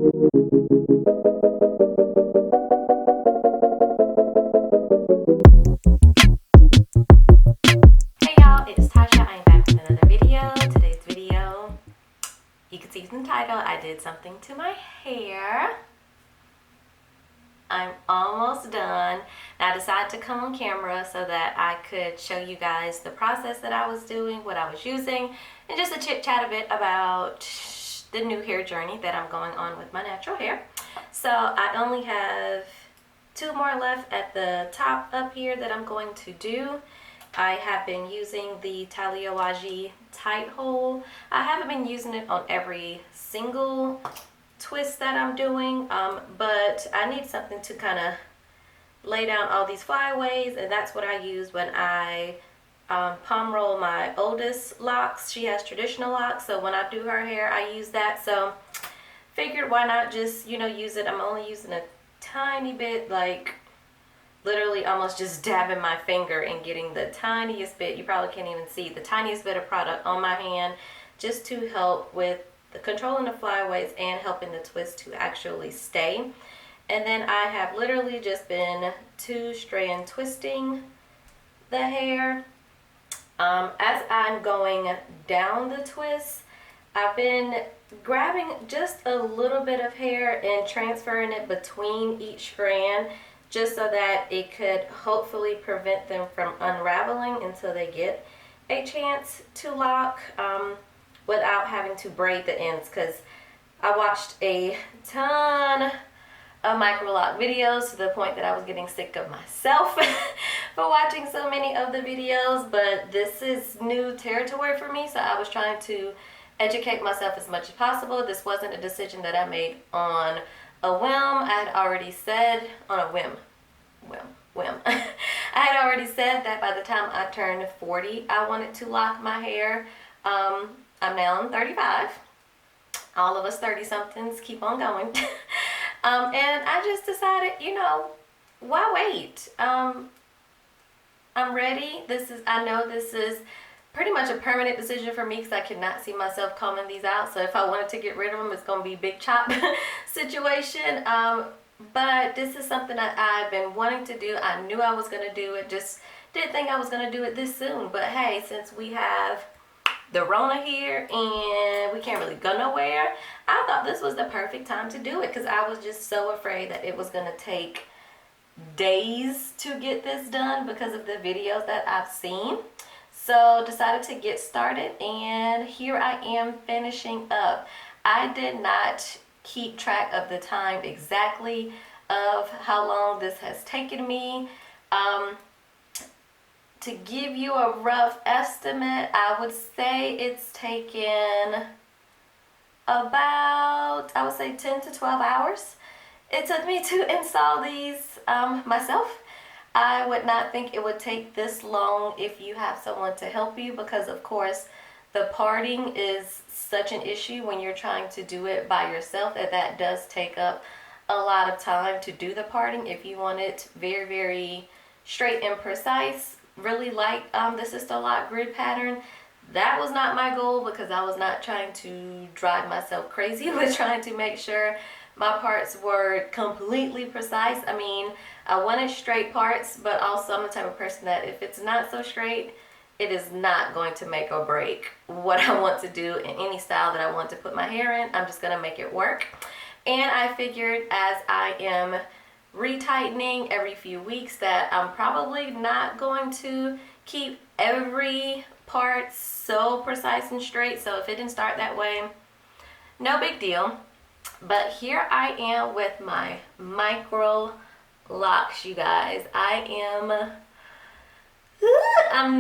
Hey y'all, it is Tasha. I am back with another video. Today's video, you can see from the title, I did something to my hair. I'm almost done. Now I decided to come on camera so that I could show you guys the process that I was doing, what I was using, and just to chit chat a bit about the new hair journey that I'm going on with my natural hair. So I only have 2 more left at the top up here that I'm going to do. I have been using the Taliawaji tight hole. I haven't been using it on every single twist that I'm doing, but I need something to kind of lay down all these flyaways, and that's what I use when I palm roll my oldest locks. She has traditional locks, so when I do her hair I use that. So figured why not just, you know, use it. I'm only using a tiny bit, like literally almost just dabbing my finger and getting the tiniest bit, you probably can't even see, the tiniest bit of product on my hand, just to help with the controlling the flyaways and helping the twist to actually stay. And then I have literally just been 2-strand twisting the hair. As I'm going down the twist, I've been grabbing just a little bit of hair and transferring it between each strand, just so that it could hopefully prevent them from unraveling until they get a chance to lock, without having to braid the ends, because I watched a ton of microlock videos to the point that I was getting sick of myself for watching so many of the videos. But this is new territory for me, so I was trying to educate myself as much as possible. This wasn't a decision that I made on a whim. I had already said on a whim. I had already said that by the time I turned 40, I wanted to lock my hair. I'm now 35. All of us 30-somethings keep on going. And I just decided, you know, why wait? I'm ready. I know this is pretty much a permanent decision for me, because I cannot see myself combing these out. So if I wanted to get rid of them, it's going to be a big chop situation. But this is something that I've been wanting to do. I knew I was going to do it. Just didn't think I was going to do it this soon. But hey, since we have the Rona here and we can't really go nowhere, I thought this was the perfect time to do it, because I was just so afraid that it was going to take days to get this done because of the videos that I've seen. So decided to get started, and here I am finishing up. I did not keep track of the time exactly of how long this has taken me. To give you a rough estimate, I would say it's taken about, I would say 10 to 12 hours. It took me to install these myself. I would not think it would take this long if you have someone to help you, because of course the parting is such an issue when you're trying to do it by yourself, that does take up a lot of time to do the parting. If you want it very, very straight and precise, really like the Sister Lock grid pattern, that was not my goal, because I was not trying to drive myself crazy with trying to make sure my parts were completely precise. I mean, I wanted straight parts, but also I'm the type of person that if it's not so straight, it is not going to make or break what I want to do in any style that I want to put my hair in. I'm just gonna make it work. And I figured, as I am retightening every few weeks, that I'm probably not going to keep every part so precise and straight. So if it didn't start that way, no big deal. But here I am with my micro locks, you guys. I'm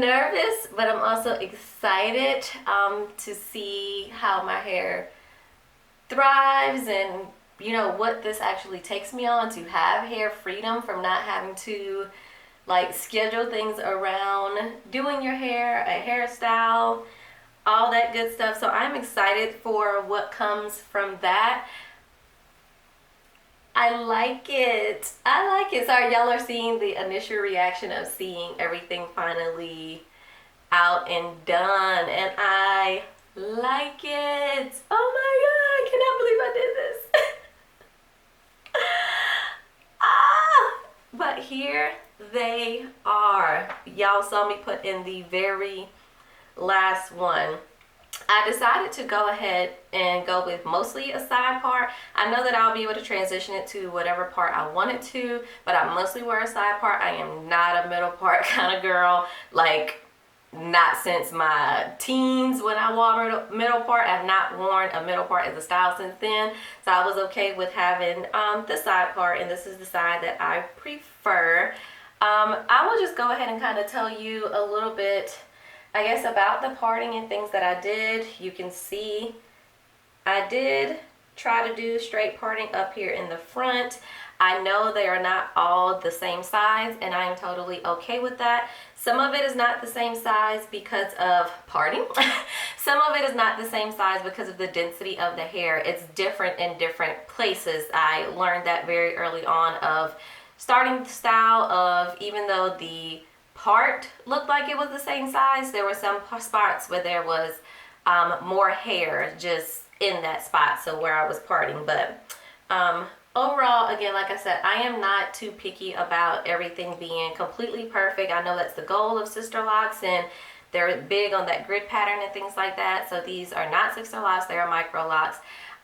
nervous, but I'm also excited to see how my hair thrives, and you know what this actually takes me on, to have hair freedom from not having to like schedule things around doing your hair, a hairstyle, all that good stuff. So I'm excited for what comes from that. I like it. I like it. Sorry, y'all are seeing the initial reaction of seeing everything finally out and done, and I like it. Oh my god, I cannot believe I did this. here they are. Y'all saw me put in the very last one. I decided to go ahead and go with mostly a side part. I know that I'll be able to transition it to whatever part I want it to, but I mostly wear a side part. I am not a middle part kind of girl. Like, not since my teens when I wore a middle part. I've not worn a middle part as a style since then. So I was okay with having the side part, and this is the side that I prefer. I will just go ahead and kind of tell you a little bit, I guess, about the parting and things that I did. You can see I did try to do straight parting up here in the front. I know they are not all the same size, and I am totally okay with that. Some of it is not the same size because of parting. Some of it is not the same size because of the density of the hair. It's different in different places. I learned that very early on of starting the style of, even though the part looked like it was the same size, there were some spots where there was more hair just in that spot, so where I was parting. But overall, again, like I said, I am not too picky about everything being completely perfect. I know that's the goal of sister locks, and they're big on that grid pattern and things like that. So these are not sister locks, they are micro locks.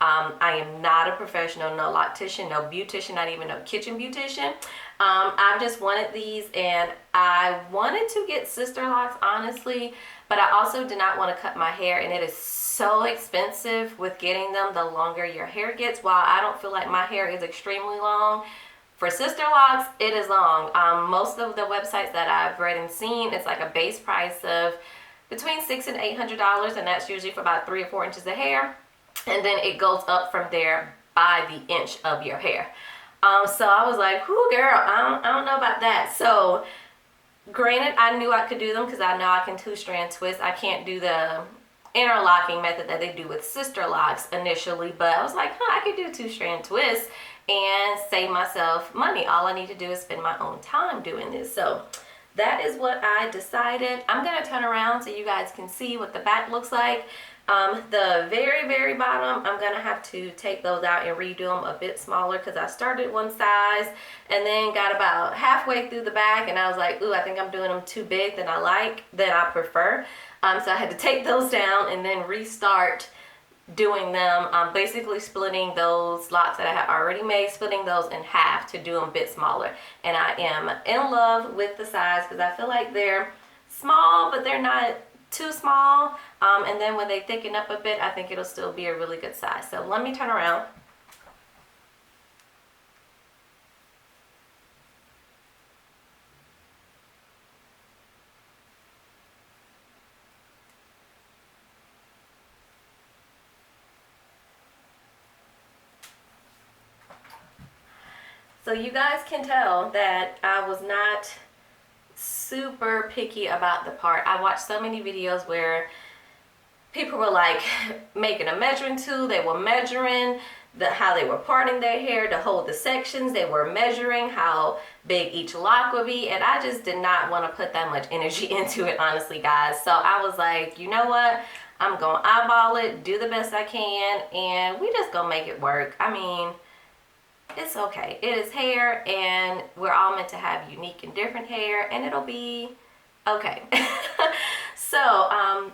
I am not a professional, no loctician, no beautician, not even a kitchen beautician. I just wanted these, and I wanted to get sister locks, honestly, but I also did not want to cut my hair, and it is so expensive with getting them the longer your hair gets. While I don't feel like my hair is extremely long, for sister locks, it is long. Most of the websites that I've read and seen, it's like a base price of between $600 and $800, and that's usually for about 3 or 4 inches of hair. And then it goes up from there by the inch of your hair. So I was like, whoo, girl, I don't know about that. So granted, I knew I could do them because I know I can 2-strand twist. I can't do the interlocking method that they do with sister locks initially, but I was like, I could do 2-strand twists and save myself money. All I need to do is spend my own time doing this. So that is what I decided. I'm going to turn around so you guys can see what the back looks like. The very bottom, I'm going to have to take those out and redo them a bit smaller because I started one size and then got about halfway through the back, and I was like, ooh, I think I'm doing them too big than I prefer. So I had to take those down and then restart doing them, basically splitting those lots that I had already made, splitting those in half to do them a bit smaller. And I am in love with the size because I feel like they're small, but they're not too small. And then when they thicken up a bit, I think it'll still be a really good size. So let me turn around. So you guys can tell that I was not super picky about the part. I watched so many videos where people were like making a measuring tool. They were measuring how they were parting their hair to hold the sections. They were measuring how big each lock would be, and I just did not want to put that much energy into it, honestly, guys. So I was like, you know what? I'm gonna eyeball it, do the best I can, and we just gonna make it work. I mean, it's okay. It is hair, and we're all meant to have unique and different hair, and it'll be okay. So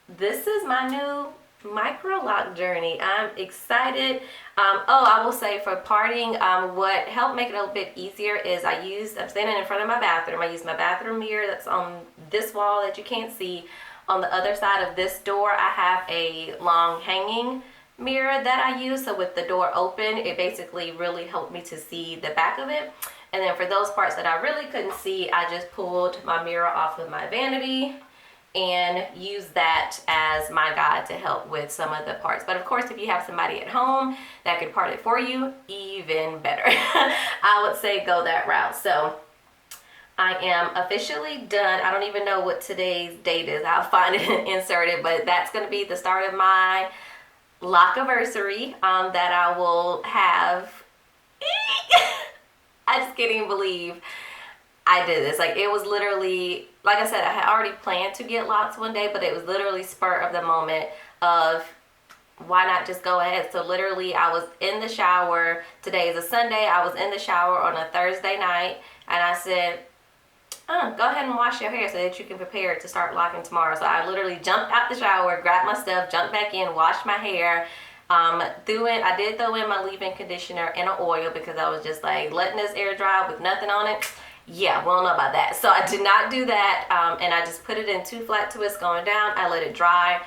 this is my new micro lock journey. I'm excited. Oh, I will say for parting, what helped make it a little bit easier is I'm standing in front of my bathroom. I use my bathroom mirror that's on this wall that you can't see. On the other side of this door, I have a long hanging mirror that I use, so with the door open, it basically really helped me to see the back of it. And then for those parts that I really couldn't see, I just pulled my mirror off of my vanity and used that as my guide to help with some of the parts. But of course, if you have somebody at home that could part it for you, even better. I would say go that route. So I am officially done. I don't even know what today's date is. I'll find it and insert it, but that's going to be the start of my lock-iversary that I will have. I just can't even believe I did this. Like, it was literally, like I said, I had already planned to get locks one day, but it was literally spur of the moment of why not just go ahead? So literally I was in the shower. Today is a Sunday. I was in the shower on a Thursday night, and I said, go ahead and wash your hair so that you can prepare to start locking tomorrow. So I literally jumped out the shower, grabbed my stuff, jumped back in, washed my hair. I did throw in my leave-in conditioner and an oil because I was just like letting this air dry with nothing on it. Yeah, we don't know about that. So I did not do that, and I just put it in 2 flat twists going down. I let it dry.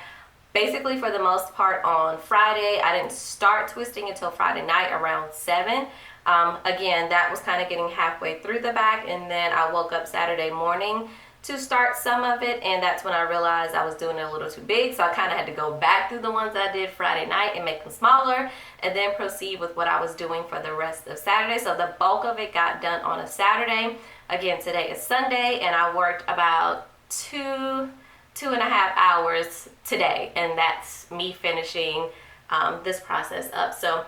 Basically, for the most part, on Friday, I didn't start twisting until Friday night around 7. Again, that was kind of getting halfway through the back, and then I woke up Saturday morning to start some of it, and that's when I realized I was doing it a little too big, so I kind of had to go back through the ones I did Friday night and make them smaller, and then proceed with what I was doing for the rest of Saturday. So the bulk of it got done on a Saturday. Again, today is Sunday, and I worked about 2.5 hours today, and that's me finishing this process up. So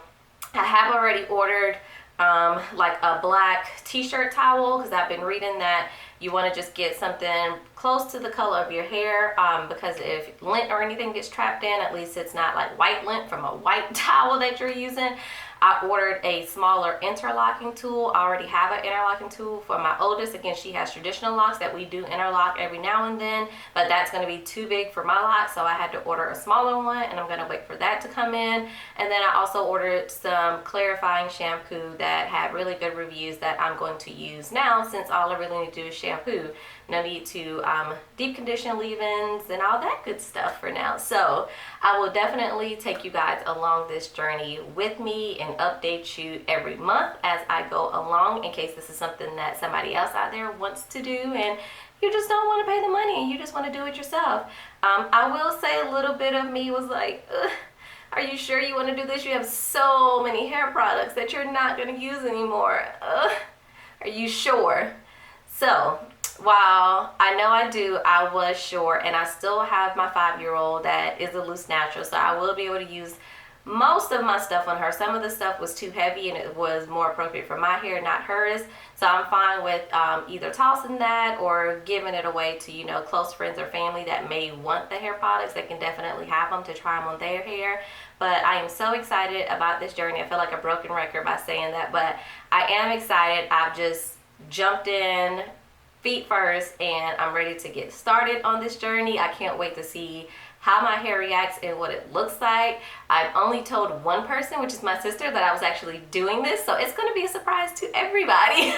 I have already ordered like a black t-shirt towel, because I've been reading that you want to just get something close to the color of your hair, because if lint or anything gets trapped in, at least it's not like white lint from a white towel that you're using. I ordered a smaller interlocking tool. I already have an interlocking tool for my oldest. Again, she has traditional locks that we do interlock every now and then, but that's going to be too big for my lock, so I had to order a smaller one, and I'm going to wait for that to come in. And then I also ordered some clarifying shampoo that had really good reviews that I'm going to use now, since all I really need to do is shampoo. No need to deep condition leave-ins and all that good stuff for now. So I will definitely take you guys along this journey with me and update you every month as I go along, in case this is something that somebody else out there wants to do and you just don't want to pay the money and you just want to do it yourself. I will say a little bit of me was like, ugh, are you sure you want to do this? You have so many hair products that you're not going to use anymore. Ugh, are you sure? So while I know I do, I was sure, and I still have my 5-year-old that is a loose natural, so I will be able to use most of my stuff on her. Some of the stuff was too heavy and it was more appropriate for my hair, not hers. So I'm fine with either tossing that or giving it away to, you know, close friends or family that may want the hair products. They can definitely have them to try them on their hair. But I am so excited about this journey. I feel like a broken record by saying that, but I am excited. I've just jumped in feet first, and I'm ready to get started on this journey. I can't wait to see how my hair reacts and what it looks like. I've only told one person, which is my sister, that I was actually doing this, so it's going to be a surprise to everybody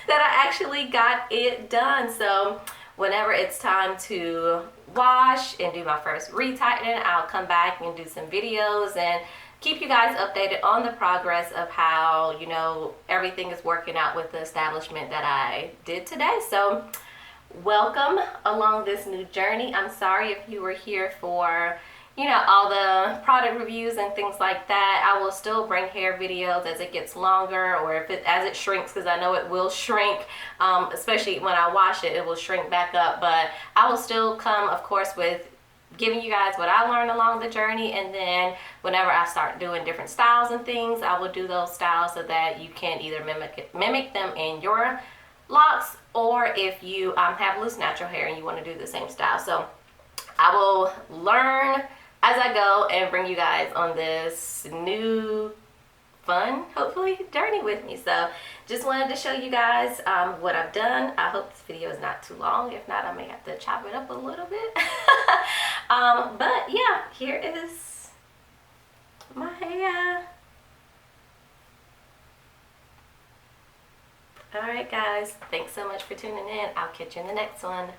that I actually got it done. So whenever it's time to wash and do my first retightening, I'll come back and do some videos and keep you guys updated on the progress of how, you know, everything is working out with the establishment that I did today. So welcome along this new journey. I'm sorry if you were here for, you know, all the product reviews and things like that. I will still bring hair videos as it gets longer, or as it shrinks, because I know it will shrink, especially when I wash it, it will shrink back up. But I will still come, of course, with giving you guys what I learned along the journey, and then whenever I start doing different styles and things, I will do those styles so that you can either mimic them in your locks, or if you have loose natural hair and you want to do the same style. So I will learn as I go and bring you guys on this new fun, hopefully, journey with me. So just wanted to show you guys what I've done. I hope this video is not too long. If not, I may have to chop it up a little bit. But yeah, here is my hair. Alright guys, thanks so much for tuning in. I'll catch you in the next one.